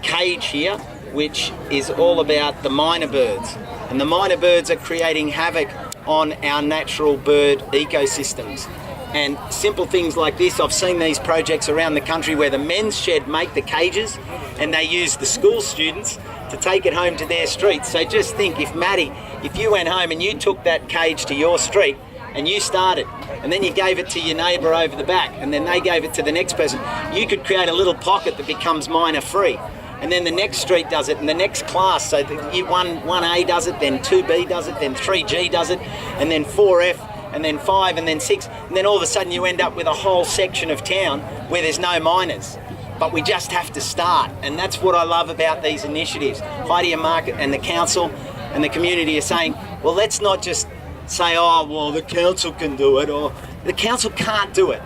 cage here, which is all about the minor birds. And the minor birds are creating havoc on our natural bird ecosystems. And simple things like this, I've seen these projects around the country where the men's shed make the cages and they use the school students to take it home to their street. So just think, if Maddie, if you went home and you took that cage to your street and you started, and then you gave it to your neighbour over the back, and then they gave it to the next person, you could create a little pocket that becomes minor free. And then the next street does it, and the next class, so 1A does it, then 2B does it, then 3G does it, and then 4F, and then 5, and then 6, and then all of a sudden you end up with a whole section of town where there's no miners. But we just have to start, and that's what I love about these initiatives. Heidi and the council and the community are saying, well, let's not just say, oh, well, the council can do it, or the council can't do it.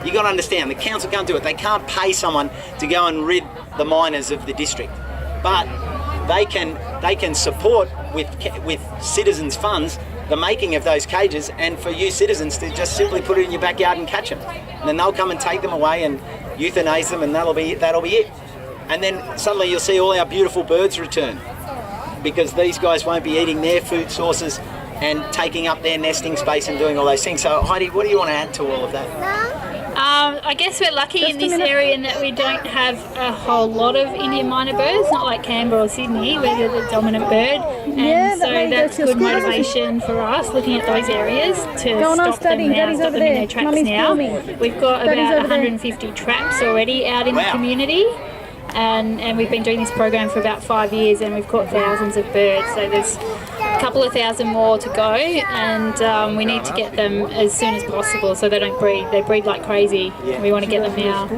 You got to understand, the council can't do it. They can't pay someone to go and rid the miners of the district, but they can support with citizens' funds the making of those cages, and for you citizens to just simply put it in your backyard and catch them, and then they'll come and take them away and euthanize them, and that'll be it. And then suddenly you'll see all our beautiful birds return, because these guys won't be eating their food sources and taking up their nesting space and doing all those things. So Heidi, what do you want to add to all of that? I guess we're lucky in this area in that we don't have a whole lot of Indian minor birds, not like Canberra or Sydney where they're the dominant bird, and so that's good motivation for us looking at those areas to stop them in their tracks now. We've got about 150 traps already out in the community, and we've been doing this program for about 5 years, and we've caught thousands of birds, so there's a couple of thousand more to go, and we need to get them as soon as possible so they don't breed. They breed like crazy. We want to get them now.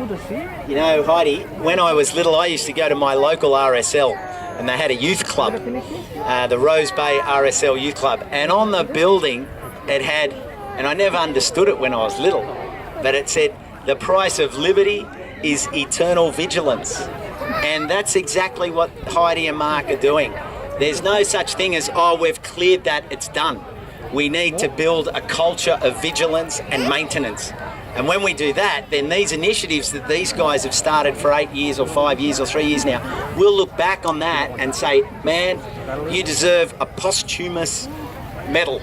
You know, Heidi, when I was little, I used to go to my local RSL, and they had a youth club, the Rose Bay RSL Youth Club, and on the building it had, and I never understood it when I was little, but it said, the price of liberty is eternal vigilance. And that's exactly what Heidi and Mark are doing. There's no such thing as, oh, we've cleared that, it's done. We need to build a culture of vigilance and maintenance. And when we do that, then these initiatives that these guys have started for 8 years or 5 years or 3 years now, we'll look back on that and say, man, you deserve a posthumous medal.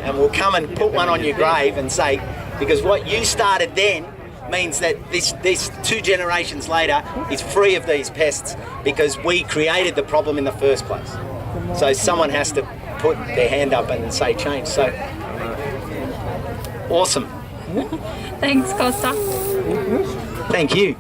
And we'll come and put one on your grave and say, because what you started then means that this 2 generations later is free of these pests, because we created the problem in the first place. So someone has to put their hand up and say change. So awesome. Thanks, Costa. Thank you.